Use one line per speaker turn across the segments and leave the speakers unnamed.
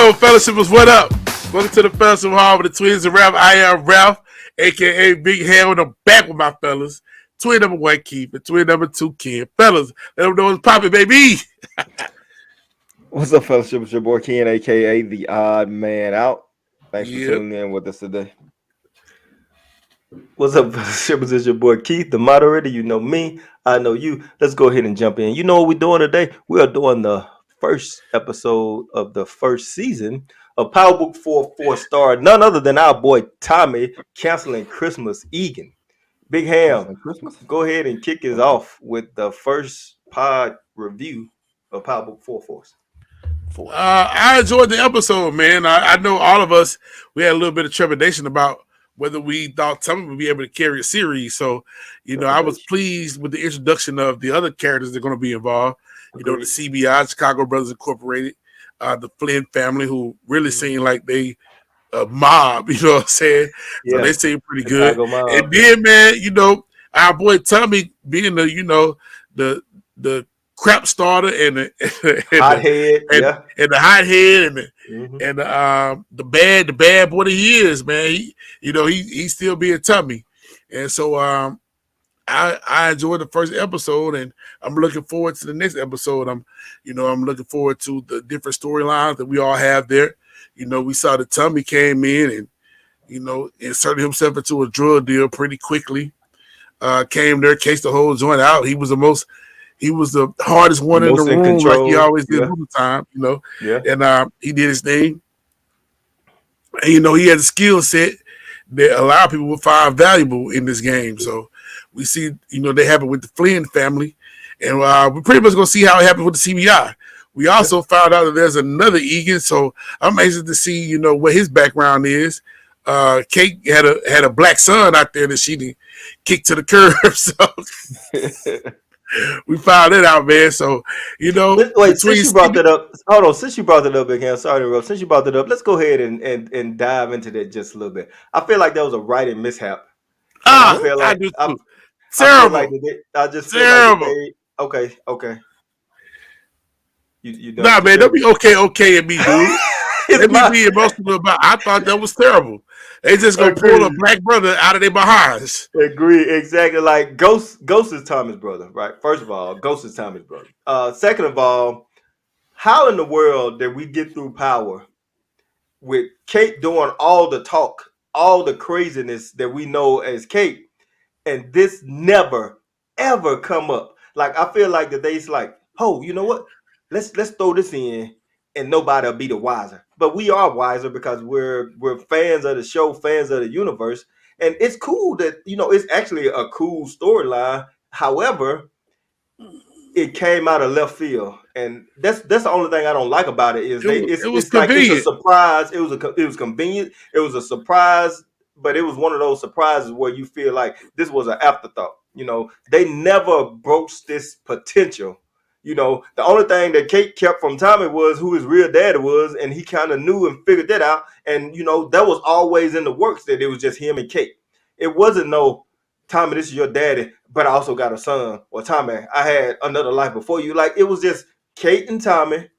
Yo, fellowshippers, what up? Welcome to the Fellowship Hall with the Twins and Ralph. I am Ralph, aka Big Hair, and I'm back with my fellas. Twin number one, Keith, and twin number two, Ken. Fellas, let them know what's poppin', baby.
What's up, fellowship? It's your boy Ken, aka the Odd Man Out. Thanks for
Yep.
tuning in with us today.
What's up, fellowshippers? It's your boy Keith, the moderator. You know me, I know you. Let's go ahead and jump in. You know what we're doing today? We are doing the first episode of the first season of Power Book 4 star, none other than our boy Tommy canceling Christmas Egan. Big Ham,
Christmas?
go ahead and kick us off with the first pod review of Power Book 4 for us.
I enjoyed the episode, man. I know all of us, we had a little bit of trepidation about whether we thought someone would be able to carry a series. So, I was pleased with the introduction of the other characters that are going to be involved. The CBI, Chicago Brothers Incorporated, the Flynn family, who really seem like they mob, you know what I'm saying? Yeah. So they seem pretty good. And then, man, our boy Tommy being the crap starter and the
hothead,
and the hothead and the bad boy that he is, man. He's still being Tommy, and so I enjoyed the first episode, and I'm looking forward to the next episode. I'm looking forward to the different storylines that we all have there. We saw that Tommy came in and inserted himself into a drug deal pretty quickly. Came there, cased the whole joint out. He was the hardest one in the room, control, like he always did all the time, And he did his thing. And, he had a skill set that a lot of people would find valuable in this game. So we see, they have it with the Flynn family. And we're pretty much going to see how it happens with the CBI. We also found out that there's another Egan. So I'm anxious to see, what his background is. Kate had a black son out there that she kicked to the curb. So we found it out, man. So,
wait, since you brought that up, hold on. Since you brought that up again, sorry to interrupt. Since you brought that up, let's go ahead and dive into that just a little bit. I feel like that was a writing mishap.
I feel like terrible.
I just feel terrible. Okay. You
nah, man, don't be okay at me, dude. Let me be emotional about. I thought that was terrible. They just gonna pull a black brother out of their behinds.
Agree, exactly. Like Ghost is Tommy's brother, right? First of all, Ghost is Tommy's brother. Second of all, how in the world did we get through Power with Kate doing all the talk, all the craziness that we know as Kate, and this never ever come up? Like I feel like that they's like, oh, you know what? Let's throw this in. And nobody'll be the wiser, but we are wiser because we're fans of the show, fans of the universe, and it's cool that it's actually a cool storyline. However, it came out of left field, and that's the only thing I don't like about it is it's like it's a surprise. It was convenient. It was a surprise, but it was one of those surprises where you feel like this was an afterthought. They never broached this potential. The only thing that Kate kept from Tommy was who his real daddy was, and he kind of knew and figured that out. And, that was always in the works that it was just him and Kate. It wasn't no, Tommy, this is your daddy, but I also got a son. Or Tommy, I had another life before you. Like, it was just Kate and Tommy,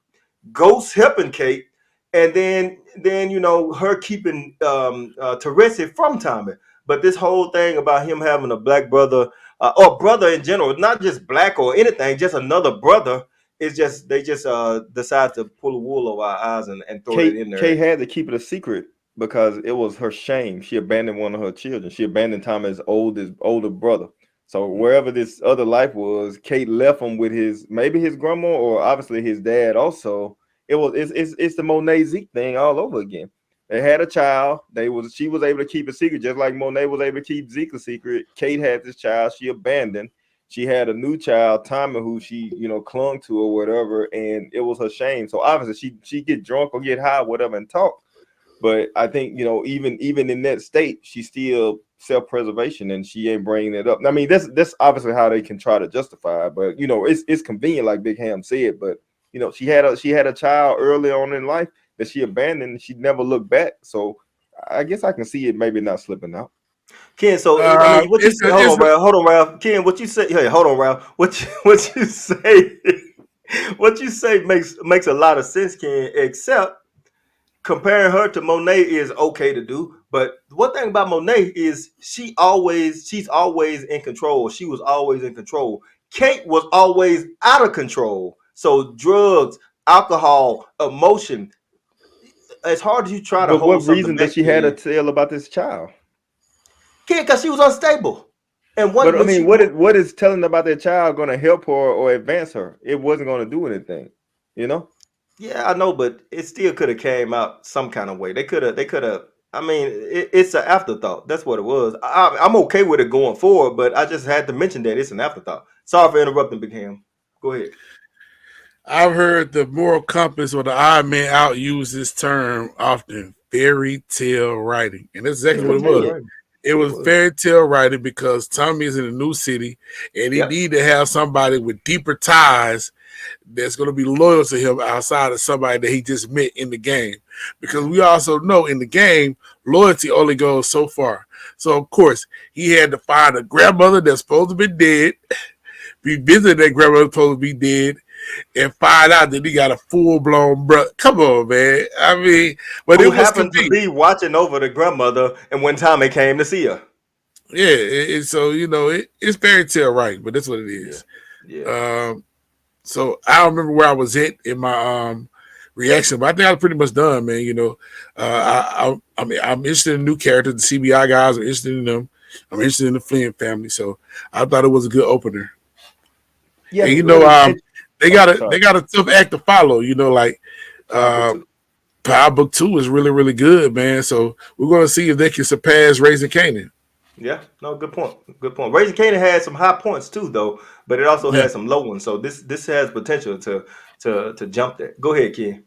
Ghost helping Kate, and then her keeping Teresi from Tommy. But this whole thing about him having a black brother, or brother in general, not just black or anything, just another brother. It's just they just decide to pull the wool over our eyes and throw it in there.
Kate had to keep it a secret because it was her shame. She abandoned one of her children. She abandoned Tommy's older brother. So wherever this other life was, Kate left him with maybe his grandma or obviously his dad. Also, it's the Monet Zeke thing all over again. They had a child. She was able to keep a secret, just like Monet was able to keep Zeke a secret. Kate had this child she abandoned. She had a new child, Tommy, who she clung to or whatever, and it was her shame. So obviously she get drunk or get high, whatever, and talk. But I think even in that state, she's still self-preservation, and she ain't bringing it up. I mean, that's obviously how they can try to justify it. But it's convenient, like Big Ham said. But she had a child early on in life that she abandoned, and she never looked back. So I guess I can see it maybe not slipping out.
Ken, so what you say? Hold on, Ralph. Ken, what you say? Hey, hold on, Ralph. What you say? What you say makes a lot of sense, Ken. Except comparing her to Monet is okay to do, but one thing about Monet is she's always in control. She was always in control. Kate was always out of control. So drugs, alcohol, emotion. As hard as you try to
But
hold
what
something
reason
back,
does she had to tell about this child?
kid, because she was unstable. And
But I
when
mean,
she
what is telling about that child going to help her or advance her? It wasn't going to do anything, you know.
yeah, I know, but it still could have came out some kind of way. They could have. I mean, it's an afterthought. That's what it was. I'm okay with it going forward, but I just had to mention that it's an afterthought. Sorry for interrupting, Big Ham. Go ahead.
I've heard the moral compass or the odd man out use this term often, fairy tale writing. And that's exactly what
Fairy
it
tale
was.
writing.
It was fairy tale writing because Tommy is in a new city and he need to have somebody with deeper ties that's going to be loyal to him outside of somebody that he just met in the game. Because we also know in the game, loyalty only goes so far. So, of course, he had to find a grandmother that's supposed to be dead, be visiting that grandmother supposed to be dead, and find out that he got a full-blown brother. Come on, man. I mean, but
Who
it was
happened to
convenient.
be watching over the grandmother and when Tommy came to see her.
Yeah, so, it's fairy tale writing, but that's what it is.
Yeah.
So I don't remember where I was at in my reaction, but I think I was pretty much done, man. I mean, I'm interested in new characters. The CBI guys are interested in them. I'm interested in the Flynn family, so I thought it was a good opener.
Yeah,
and they got a tough act to follow. Power Book 2 is really, really good, man. So we're gonna see if they can surpass Raising Kanan.
Yeah, no, good point. Good point. Raising Kanan had some high points too, though, but it also had some low ones. So this has potential to jump that. Go ahead, Ken.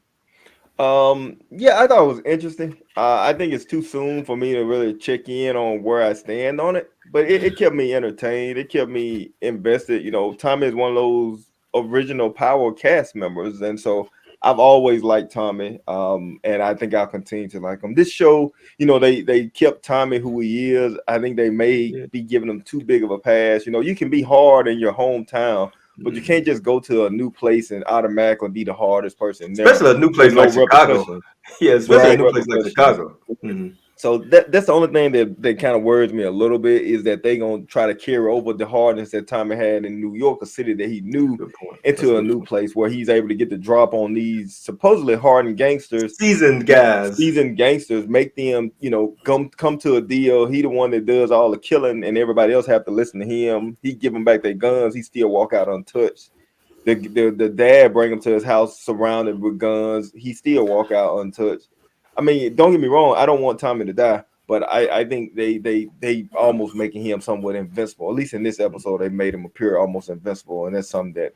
Yeah, I thought it was interesting. I think it's too soon for me to really check in on where I stand on it, but it kept me entertained. It kept me invested. Tommy is one of those original Power cast members, and so I've always liked Tommy. And I think I'll continue to like him. This show, they kept Tommy who he is. I think they may be giving him too big of a pass. You can be hard in your hometown, but you can't just go to a new place and automatically be the hardest person.
Especially a new place like Chicago. Yeah, especially a new place like Chicago. Mm-hmm.
So that's the only thing that kind of worries me a little bit is that they're going to try to carry over the hardness that Tommy had in New York, a city that he knew, into a new place where he's able to get the drop on these supposedly hardened gangsters.
Seasoned gangsters,
make them, come to a deal. He the one that does all the killing and everybody else have to listen to him. He give them back their guns. He still walk out untouched. The dad bring him to his house surrounded with guns. He still walk out untouched. I mean, don't get me wrong. I don't want Tommy to die, but I think they almost making him somewhat invincible. At least in this episode, they made him appear almost invincible, and that's something that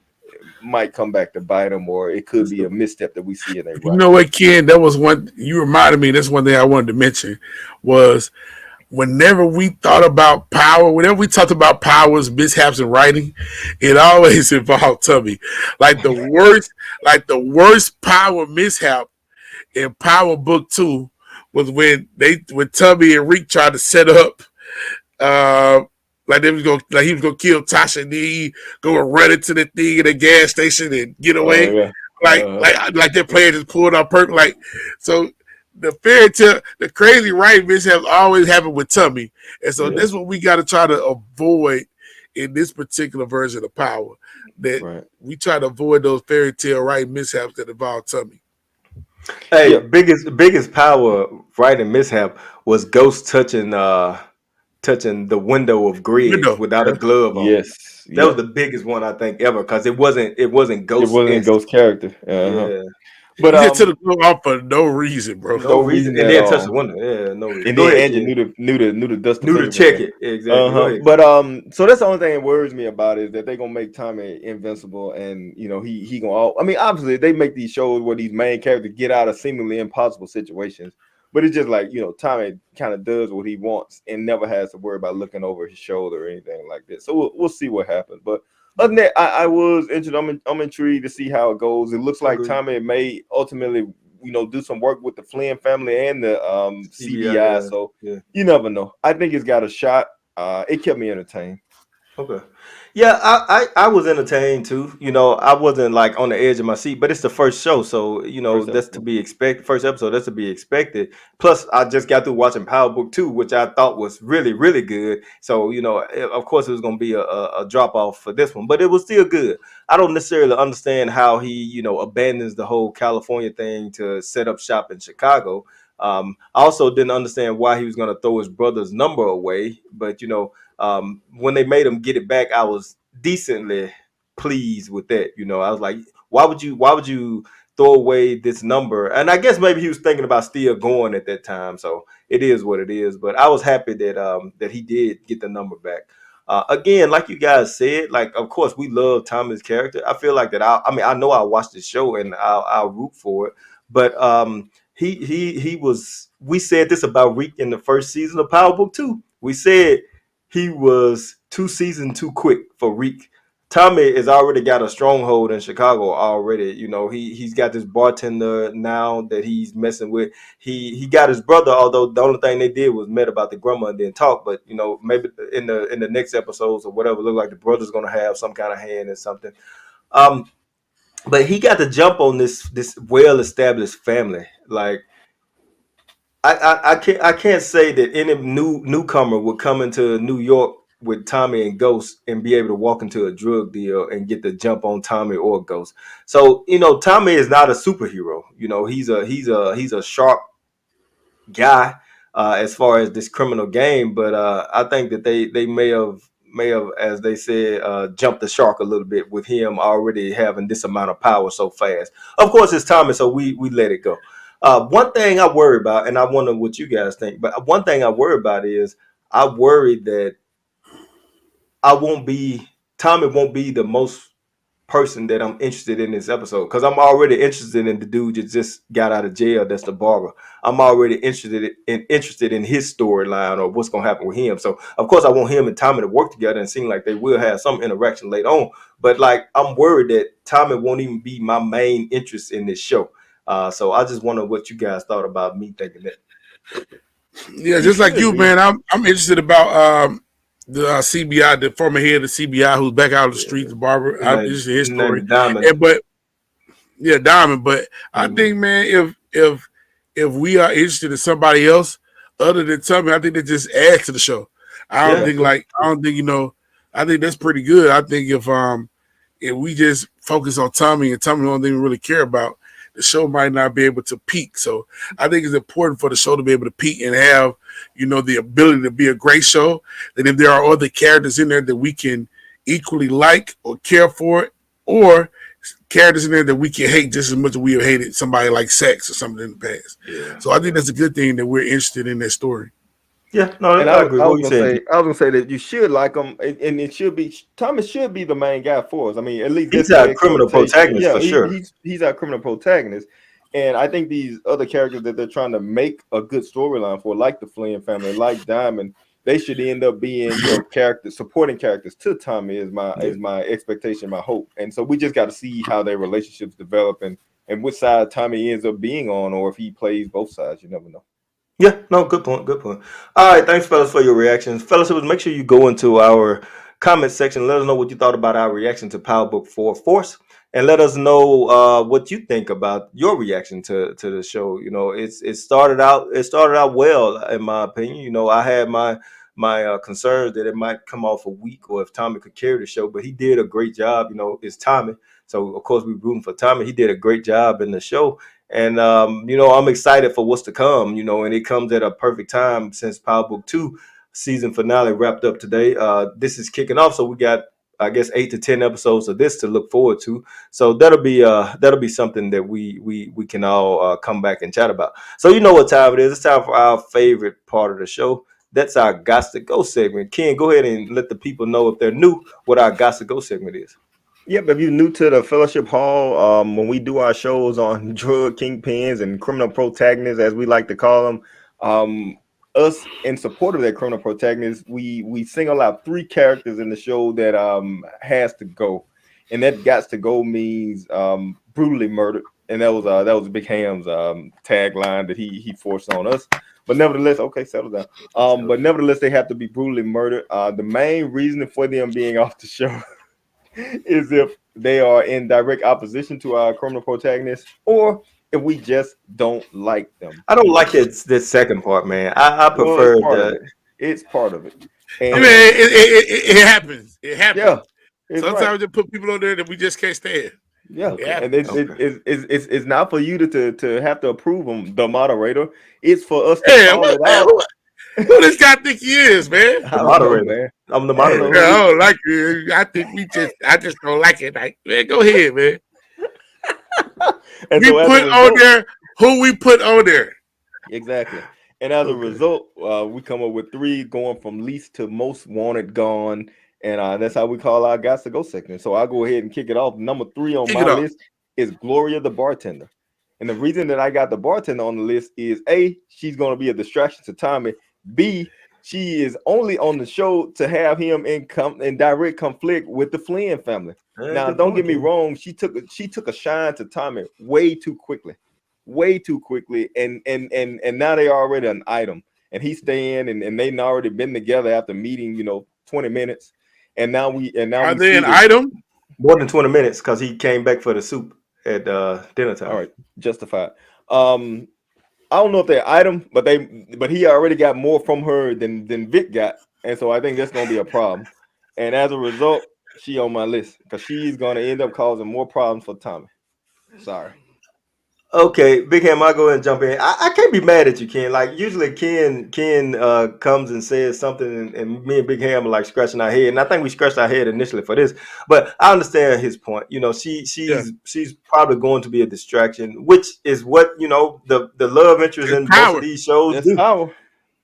might come back to bite him, or it could be a misstep that we see in their
You know what, Ken? That was one you reminded me. That's one thing I wanted to mention was whenever we thought about Power, whenever we talked about Power's mishaps in writing, it always involved Tommy. Like the worst Power mishap in Power Book 2 was when Tubby and Reek tried to set up like he was gonna kill Tasha and then he go and run into the thing in the gas station and get away. Like their player just pulled out perk. Like so the fairy tale, the crazy right mishaps always happen with Tummy. And so that's what we gotta try to avoid in this particular version of Power. That we try to avoid those fairy tale right mishaps that involve Tummy.
Hey, biggest Power writing mishap was Ghost touching the window of Griggs without a glove on.
Yes,
that was the biggest one I think ever because it wasn't Ghost.
It wasn't Ghost character.
Yeah,
but he just took the glove off for no reason, bro.
No reason. And then touch the window. Yeah, no reason.
And then Angie knew to dust
knew to check it exactly.
But so that's the only thing that worries me about it is that they're gonna make Tommy invincible, and he gonna. I mean, obviously they make these shows where these main characters get out of seemingly impossible situations, but it's just like Tommy kind of does what he wants and never has to worry about looking over his shoulder or anything like that. So we'll see what happens, but. Other than that, I was interested. I'm intrigued to see how it goes. It looks like Tommy may ultimately, do some work with the Flynn family and the CBI. So you never know. I think it's got a shot. It kept me entertained.
Okay. Yeah, I was entertained too. You know, I wasn't like on the edge of my seat, but it's the first show, so you know
First
that's to
episode.
be expected. First episode, that's to be expected. Plus, I just got through watching Power Book 2, which I thought was really, really good. So you know, of course, it was going to be a drop off for this one, but it was still good. I don't necessarily understand how he, you know, abandons the whole California thing to set up shop in Chicago. I also didn't understand why he was going to throw his brother's number away, but you know, when they made him get it back, I was decently pleased with that. You know, I was like, why would you throw away this number? And I guess maybe he was thinking about still going at that time. So it is what it is. But I was happy that that he did get the number back. Again, like you guys said, like of course we love Tommy's character. I feel like that. I mean, I know I watched the show and I'll root for it. But he was. We said this about Reek in the first season of Power Book 2. We said he was 2 seasons too quick for Reek. Tommy has already got a stronghold in Chicago already. You know, he's got this bartender now that he's messing with. He got his brother, although the only thing they did was met about the grandma and then talk. But you know, maybe in the next episodes or whatever, look like the brother's gonna have some kind of hand in something. Um, but he got to jump on this well established family. Like I can't say that any newcomer would come into New York with Tommy and Ghost and be able to walk into a drug deal and get the jump on Tommy or Ghost. So you know, Tommy is not a superhero. You know, he's a sharp guy as far as this criminal game, but I think that they may have, as they said, jumped the shark a little bit with him already having this amount of power so fast. Of course, it's Tommy, so we let it go. One thing I worry about, and I wonder what you guys think, but one thing I worry about is I worry that I won't be Tommy won't be the most person that I'm interested in this episode because I'm already interested in the dude that just got out of jail. That's the barber. I'm already interested in his storyline or what's gonna happen with him. So of course I want him and Tommy to work together and seem like they will have some interaction later on. But like I'm worried that Tommy won't even be my main interest in this show. So I just wonder what you guys thought about me thinking that.
Yeah,
He
just like
should
you,
be.
man. I'm interested about the CBI, the former head of the CBI, who's back out of the
Yeah,
streets, the barber.
his
I'm
name
interested in his
his name
story,
is Diamond.
and but yeah, Diamond. But I
Mhm.
think, man, if we are interested in somebody else other than Tommy, I think that just adds to the show.
Yeah, true.
I don't think I think that's pretty good. I think if we just focus on Tommy and Tommy the only thing we really care about, the show might not be able to peak. So I think it's important for the show to be able to peak and have, the ability to be a great show. That if there are other characters in there that we can equally like or care for, or characters in there that we can hate just as much as we have hated somebody like Sex or something in the past.
Yeah,
So I think
yeah,
that's a good thing that we're interested in that story.
yeah. No,
And
I agree. What you saying, G?
I was gonna say that you should like him, and it should be Thomas should be the main guy for us. I mean, at least
He's
that's the
our criminal
expectation.
protagonist
Yeah,
for sure.
he's our criminal protagonist, and I think these other characters that they're trying to make a good storyline for, like the Flynn family, like Diamond, they should end up being characters, supporting characters to Tommy
Yeah.
is my expectation, my hope, and so we just got to see how their relationships develop and which side Tommy ends up being on, or if he plays both sides. You never know.
Yeah, no, good point. Good point. All right, thanks, fellas, for your reactions. Fellas, make sure you go into our comment section. Let us know what you thought about our reaction to Power Book 4 Force. And let us know what you think about your reaction to the show. You know, it started out well, in my opinion. You know, I had my concerns that it might come off a weak or if Tommy could carry the show, but he did a great job. You know, it's Tommy. So of course we're rooting for Tommy. He did a great job in the show. And you know, I'm excited for what's to come. You know, and it comes at a perfect time since Power Book 2 season finale wrapped up today. This is kicking off, so we got, I guess, 8 to 10 episodes of this to look forward to. So that'll be something that we can all come back and chat about. So you know what time it is? It's time for our favorite part of the show. That's our Gots to Go segment. Ken, go ahead and let the people know, if they're new, what our Gots to Go segment is.
Yep, if you're new to the Fellowship Hall, when we do our shows on drug kingpins and criminal protagonists, as we like to call them, us in support of that criminal protagonist, we single out 3 characters in the show that has to go, and that "gots to go" means brutally murdered, and that was Big Ham's tagline that he forced on us. But nevertheless, okay, settle down. But nevertheless, they have to be brutally murdered. The main reason for them being off the show is if they are in direct opposition to our criminal protagonists, or if we just don't like them.
I don't like this second part, man. I
Well,
prefer
it's part of
the.
it. It's part of it.
I
And
mean, it happens. It happens.
yeah, it's
Sometimes
right.
they put people on there that we just can't stand.
Yeah,
Yeah.
and it's not for you to have to approve them, the moderator. It's for us to
Yeah,
call it
man,
out.
who this guy think he is, man?
I
The
don't
moderator.
know, man.
I'm the
I don't
moderator.
know.
Yeah, I don't like it. I think I just don't like it. Like, man, go ahead, man.
And
We
so as a
put on
result,
there who we put on there.
exactly. And as a result, we come up with 3 going from least to most wanted gone. And that's how we call our guys to go section. So I'll go ahead and kick it off. Number 3 on
Kick
my
it off.
list is Gloria the bartender. And the reason that I got the bartender on the list is A, she's going to be a distraction to Tommy. B, she is only on the show to have him in direct conflict with the Flynn family. Now, don't get me wrong, she took a shine to Tommy way too quickly. And now they are already an item. And he's staying and they've already been together after meeting, 20 minutes. And now we
Are
see
they an
this-
item?
More than 20 minutes because he came back for the soup at dinner time.
All right, justified. I don't know if they're item, but he already got more from her than Vic got, and so I think that's gonna be a problem. And as a result, she on my list because she's gonna end up causing more problems for Tommy. Sorry.
Okay, Big Ham, I'll go ahead and jump in. I can't be mad at you, Ken. Like usually Ken comes and says something and me and Big Ham are like scratching our head. And I think we scratched our head initially for this. But I understand his point. She's probably going to be a distraction, which is what, the love interest in most of these shows
That's
do.
power.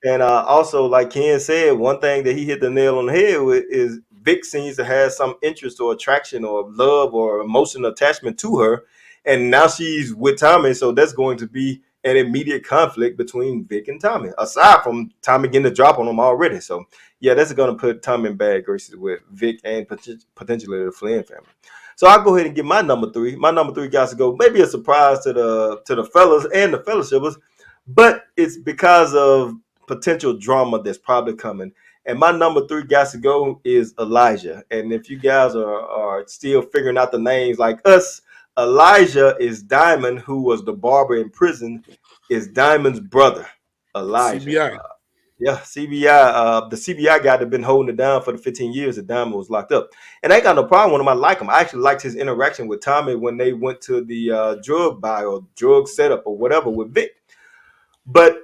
And also, like Ken said, one thing that he hit the nail on the head with is Vic seems to have some interest or attraction or love or emotional attachment to her. And now she's with Tommy, so that's going to be an immediate conflict between Vic and Tommy, aside from Tommy getting the drop on him already. So, yeah, that's going to put Tommy in bad graces with Vic and potentially the Flynn family. So I'll go ahead and get my number 3. My number 3 guys to go. Maybe a surprise to the fellas and the fellowshippers, but it's because of potential drama that's probably coming. And my number 3 guys to go is Elijah. And if you guys are still figuring out the names like us, Elijah is Diamond, who was the barber in prison, is Diamond's brother, Elijah.
CBI.
CBI. The CBI guy that been holding it down for the 15 years that Diamond was locked up. And I ain't got no problem with him. I like him. I actually liked his interaction with Tommy when they went to the drug buy or drug setup or whatever with Vic. But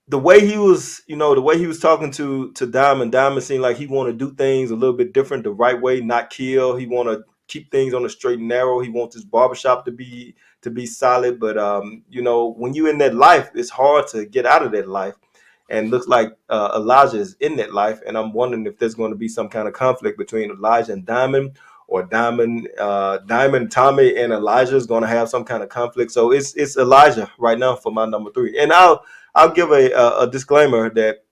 the way he was, talking to Diamond seemed like he want to do things a little bit different, the right way, not kill. He want to keep things on the straight and narrow. He wants his barbershop to be solid. But when you're in that life, it's hard to get out of that life. And looks like Elijah is in that life. And I'm wondering if there's going to be some kind of conflict between Elijah and Diamond, or Diamond, Tommy, and Elijah is going to have some kind of conflict. So it's Elijah right now for my number 3. And I'll give a disclaimer that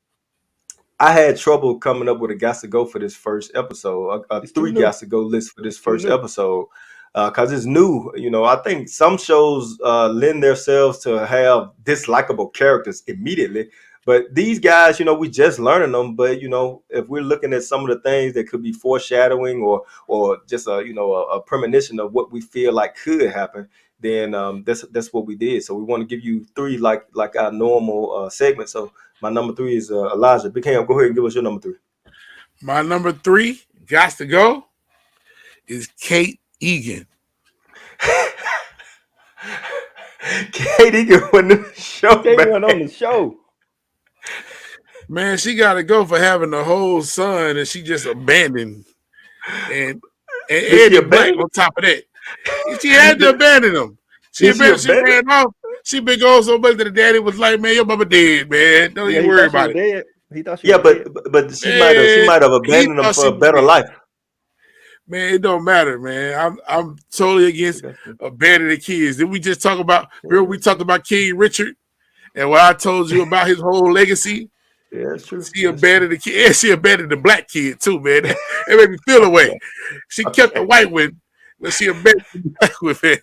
I had trouble coming up with a guys to go for this first episode, a 3 guys to go list for this first episode, because it's new. I think some shows lend themselves to have dislikable characters immediately. But these guys, we just learning them. But if we're looking at some of the things that could be foreshadowing or just a premonition of what we feel like could happen, then that's what we did. So we want to give you 3 like our normal segment. So my number 3 is Elijah. Big Ham, go ahead and give us your number 3.
My number 3 got to go is Kate Egan.
Kate Egan went on the show.
Kate went on the show.
Man, she got to go for having the whole son, and she just abandoned. And Eddie Black on top of that. She had to abandon him. She ran off. She been going so much that the daddy was like, "Man, your mama dead, man. Don't even worry about it."
Dead. He thought she was dead.
But she might have abandoned him for a better life.
Man, it don't matter, man. I'm totally against abandoning kids. Did we just talk about? Remember we talked about King Richard, and what I told you about his whole legacy.
Yeah, that's true.
She abandoned the kid, and she abandoned the black kid too, man. It made me feel away. She kept the white one, but she abandoned the black one, man.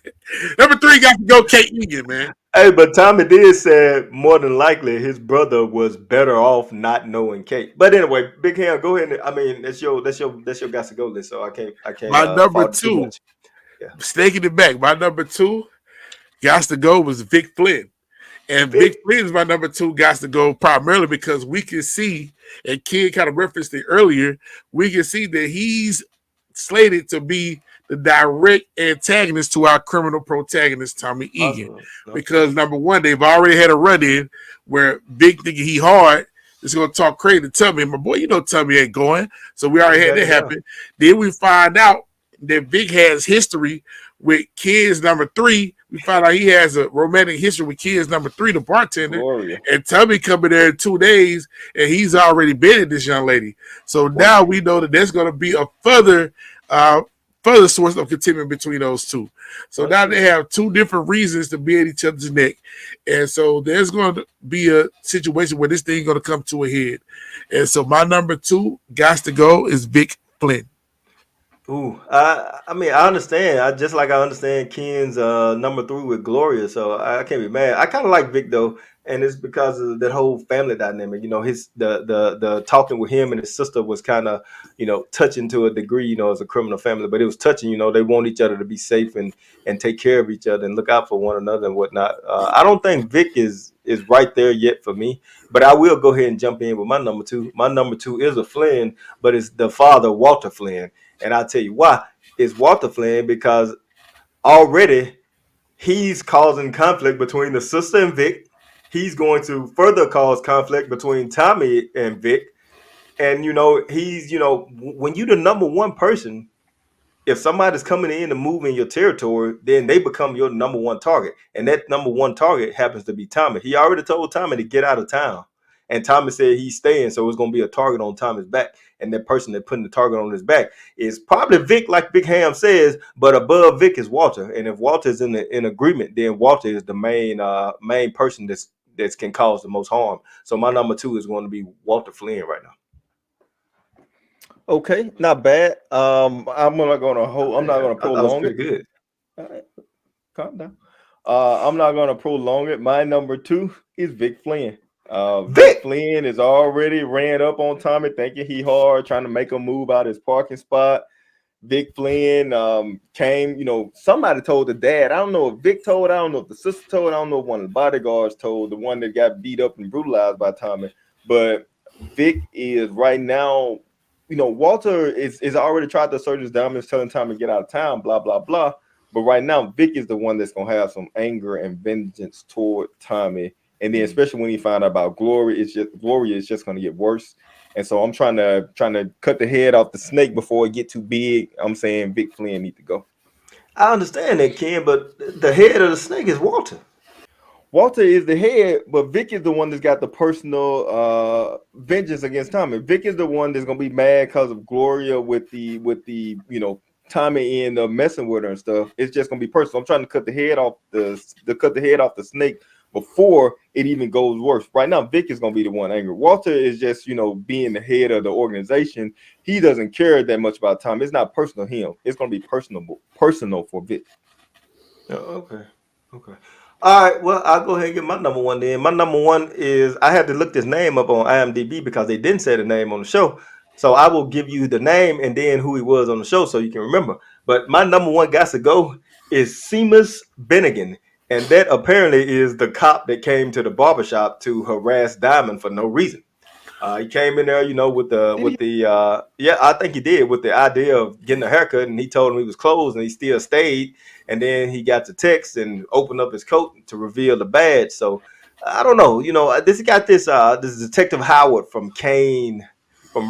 Number 3 got to go Kate Egan, man.
Hey, but Tommy did say more than likely his brother was better off not knowing Kate. But anyway, Big Ham, go ahead. I mean, that's your guys to go list. So I can't
My number
fault it too
two,
much. Yeah,
staking it back. My number two, got to go was Vic Flynn. And Vic
Vic.
Flynn is my number two, got to go primarily because we can see, and Ken kind of referenced it earlier, we can see that he's slated to be the direct antagonist to our criminal protagonist, Tommy Egan.
Awesome. Okay.
Because number one, they've already had a run-in where Vic thinking he hard is going to talk crazy to Tommy. My boy, you know Tommy ain't going. So we already had that happen. Then we find out that Vic has history with kids number three. We find out he has a romantic history with kids number three, the bartender.
Gloria.
And Tommy coming there in 2 days, and he's already been at this young lady. So now we know that there's going to be a further source of contentment between those two. So now they have two different reasons to be at each other's neck. And so there's going to be a situation where this thing is going to come to a head. And so my number two, got to go, is Vic Flynn.
Ooh, I mean, I understand. I just like I understand Ken's number three with Gloria, so I can't be mad. I kind of like Vic though, and it's because of that whole family dynamic. You know, his the talking with him and his sister was kind of touching to a degree. You know, as a criminal family, but it was touching. You know, they want each other to be safe and take care of each other and look out for one another and whatnot. I don't think Vic is right there yet for me, but I will go ahead and jump in with my number two. My number two is a Flynn, but it's the father Walter Flynn. And I'll tell you why. It's Walter Flynn because already he's causing conflict between the sister and Vic. He's going to further cause conflict between Tommy and Vic. And, when you're the number one person, if somebody's coming in and moving your territory, then they become your number one target. And that number one target happens to be Tommy. He already told Tommy to get out of town. And Tommy said he's staying, so it's going to be a target on Tommy's back. And that person that putting the target on his back is probably Vic, like Big Ham says, but above Vic is Walter. And if Walter is in agreement, then Walter is the main person that can cause the most harm. So my number two is going to be Walter Flynn right now.
Okay, not bad. I'm not gonna prolong
pretty
it.
Good.
All right, calm down. I'm not gonna prolong it. My number two is Vic Flynn. Vic Flynn is already ran up on Tommy, thinking he hard, trying to make him move out his parking spot. Vic Flynn came, somebody told the dad. I don't know if Vic told, I don't know if the sister told, I don't know if one of the bodyguards told, the one that got beat up and brutalized by Tommy. But Vic is right now, Walter is already tried to search his diamonds, telling Tommy to get out of town, blah, blah, blah. But right now, Vic is the one that's going to have some anger and vengeance toward Tommy. And then especially when he found out about Gloria is just going to get worse. And so I'm trying to cut the head off the snake before it get too big. I'm saying Vic Flynn need to go.
I understand that, Ken, but the head of the snake is Walter.
Walter is the head, but Vic is the one that's got the personal vengeance against Tommy. Vic is the one that's gonna be mad because of Gloria with the Tommy in messing with her and stuff. It's just gonna be personal. I'm trying to cut the head off the snake before it even goes worse. Right now, Vic is gonna be the one angry. Walter is just being the head of the organization. He doesn't care that much about Tommy. It's not personal to him. It's gonna be personal for Vic.
Oh, okay. All right, well, I'll go ahead and get my number one then. My number one is, I had to look this name up on IMDb because they didn't say the name on the show. So I will give you the name and then who he was on the show so you can remember. But my number one got to go is Seamus Bennigan. And that apparently is the cop that came to the barbershop to harass Diamond for no reason. He came in there, with the I think he did, with the idea of getting a haircut, and he told him he was closed, and he still stayed. And then he got the text and opened up his coat to reveal the badge. So I don't know, this got this Detective Howard from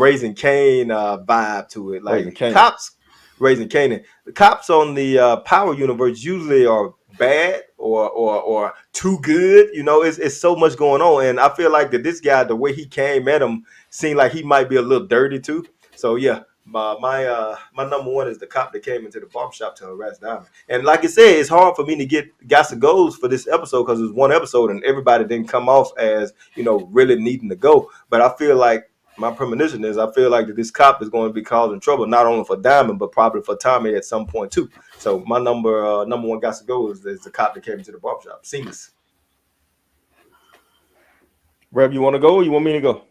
Raising Cain vibe to it, like cops Raising Canaan. The cops on the Power universe usually are bad or too good. It's so much going on, and I feel like that this guy, the way he came at him, seemed like he might be a little dirty too. So yeah, my number one is the cop that came into the barbershop to harass Diamond. And like I said, it's hard for me to get guys to goes for this episode because it was one episode and everybody didn't come off as really needing to go. But I feel like my premonition is I feel like that this cop is going to be causing trouble not only for Diamond but probably for Tommy at some point too. So my number one got to go is the cop that came into the barbershop. Seamus.
Rev, you want to go or you want me to go?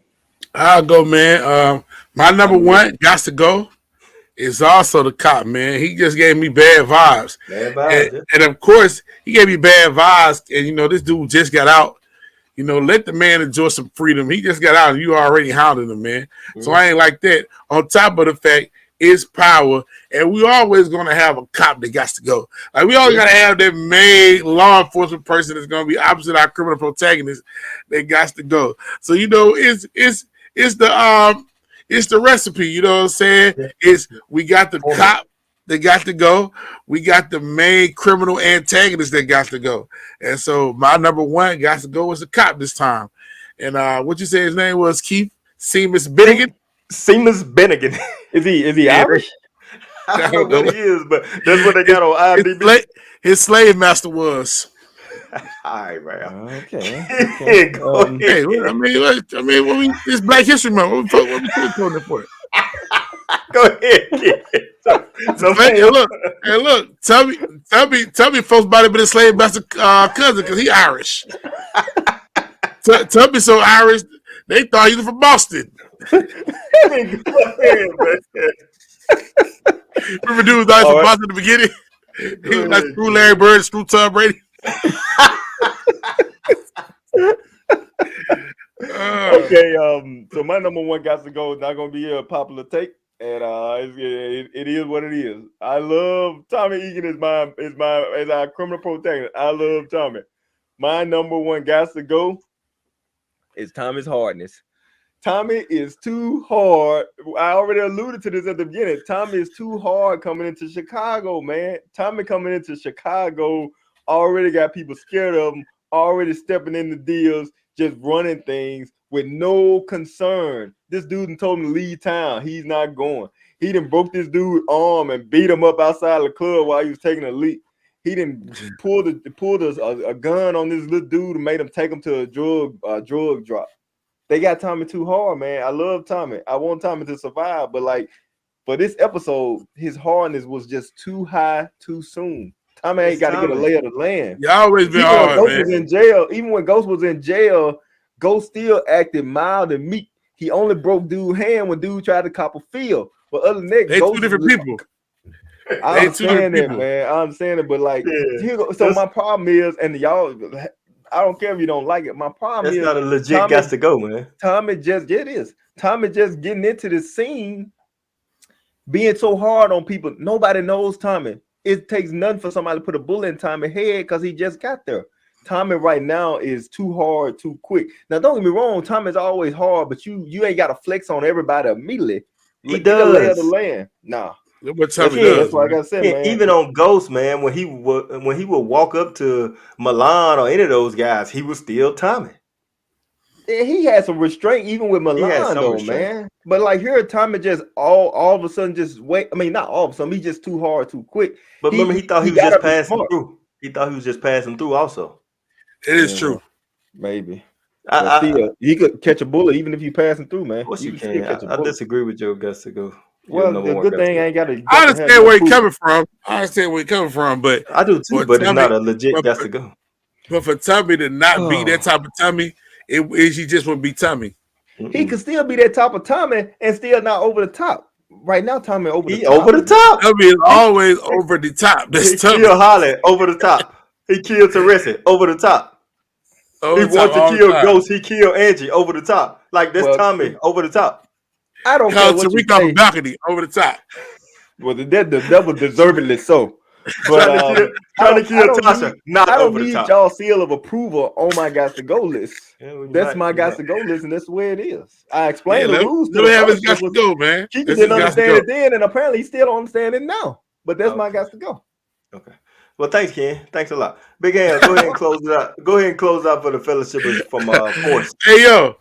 I'll go, man. My number one got to go. Is also the cop, man. He just gave me bad vibes.
Bad vibes,
And of course, he gave me bad vibes. And, this dude just got out. Let the man enjoy some freedom. He just got out and you already hounding him, man. Mm-hmm. So I ain't like that. On top of the fact, it's power. And we always going to have a cop that got to go. Like, we always got to have that main law enforcement person that's going to be opposite our criminal protagonist that got to go. So, it's the recipe, you know what I'm saying? It's we got the cop that got to go. We got the main criminal antagonist that got to go. And so my number one got to go was the cop this time. And what you say his name was, Keith? Seamus Bennigan?
Seamus Bennigan.
Is he Irish?
I don't know what he is, but that's what they got on IMDb.
His slave master was.
All right, man.
Okay.
Hey, it's Black History Month. What we talking for?
Go ahead, kid.
Look. Tell me, folks might have been a slave master cousin because he Irish. Tell me so Irish. They thought he was from Boston.
Go ahead, man.
Remember, dude was nice from Boston in the beginning. He was like screw Larry Bird, screw Tom Brady.
Okay, so my number one got to go. It's not gonna be a popular take, and it is what it is. I love Tommy Egan as our criminal protagonist. I love Tommy. My number one got to go is Tommy's hardness. Tommy is too hard. I already alluded to this at the beginning. Tommy is too hard coming into Chicago, man. Tommy coming into Chicago already got people scared of him, already stepping in the deals, just running things with no concern. This dude told him to leave town. He's not going. He done broke this dude's arm and beat him up outside the club while he was taking a leak. He done pulled a gun on this little dude and made him take him to a drug drop. They got Tommy too hard, man. I love Tommy. I want Tommy to survive, but like for this episode, his hardness was just too high too soon. Tommy ain't got to get a lay of the land.
You always been hard,
Ghost
man.
was in jail. Even when Ghost was in jail, Ghost still acted mild and meek. He only broke dude's hand when dude tried to cop a feel. But other than that,
they
Ghost
two different people.
I understand it, man. I understand it, but like, my problem is, and y'all, I don't care if you don't like it. My problem is
not a legit got to go, man.
Tommy just Tommy just getting into this scene, being so hard on people. Nobody knows Tommy. It takes nothing for somebody to put a bullet in Tommy's head because he just got there. Tommy right now is too hard, too quick. Now, don't get me wrong, Tommy's always hard, but you ain't got to flex on everybody immediately.
He does.
Lay of the land. Nah.
That's what
I gotta say, man.
Even on Ghost, man, when he would walk up to Milan or any of those guys, he was still Tommy.
He had some restraint even with Milan, though, man. But like here, Tommy just all of a sudden just wait. I mean, not all of a sudden, he just too hard, too quick.
But remember, he thought he was just passing through. He thought he was just passing through. Also,
it is true.
Maybe. He could catch a bullet even if you passing through, man.
Of course you can. I disagree with your guts to go.
Well, the good thing ain't got to.
I understand where he's coming from. But
I do too. But it's not a legit got to go.
But for Tommy to not be that type of Tommy, he just wouldn't be Tommy.
He could still be that type of Tommy and still not over the top. Right now, Tommy over the top.
Over the top.
Tommy is always over the top.
He killed Holly over the top. He killed Teresa over the top. He wanted to kill Ghost. He killed Angie over the top. Like that's Tommy over the top.
I don't care what you say.
On the balcony over the top.
Well, the devil deservedly so. But
trying to kill Tasha, not over the top. I don't
need y'all seal of approval on my guys to go list. That's my guys to go list, and that's the way it is. I explained the rules.
Let me have his guys to go, man.
She didn't understand it then, and apparently he still don't understand it now. But that's my guys to go.
Okay. Well, thanks, Ken. Thanks a lot. Big Al, go ahead and close it out. Go ahead and close out for the fellowship from Force.
Hey, yo,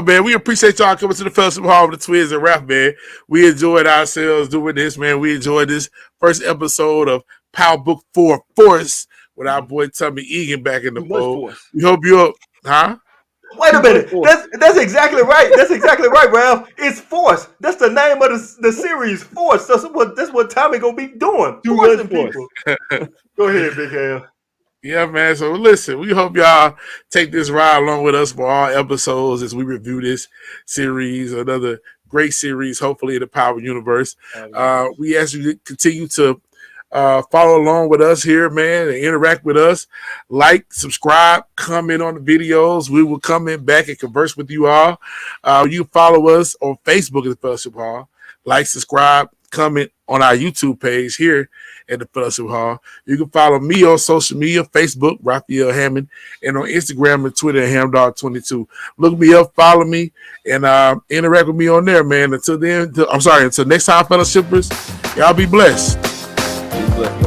man. We appreciate y'all coming to the fellowship hall with the Twins and Rap, man. We enjoyed ourselves doing this, man. We enjoyed this first episode of Power Book 4 Force with our boy Tommy Egan back in the fold. We hope you're,
Wait a minute. That's exactly right. That's exactly right, Ralph. It's Force. That's the name of the series, Force. That's what Tommy gonna be doing. Forcing people. Go ahead, Big Al.
Yeah, man. So listen, we hope y'all take this ride along with us for all episodes as we review this series, another great series, hopefully in the Power Universe. We ask you to continue to follow along with us here, man, and interact with us. Like, subscribe, comment on the videos. We will come in back and converse with you all. You can follow us on Facebook at the Fellowship Hall. Like, subscribe, comment on our YouTube page here at the Fellowship Hall. You can follow me on social media, Facebook, Raphael Hammond, and on Instagram and Twitter at Hamdog22. Look me up, follow me, and interact with me on there, man. Until then, until next time, Fellowshippers, y'all be blessed.
Be blessed.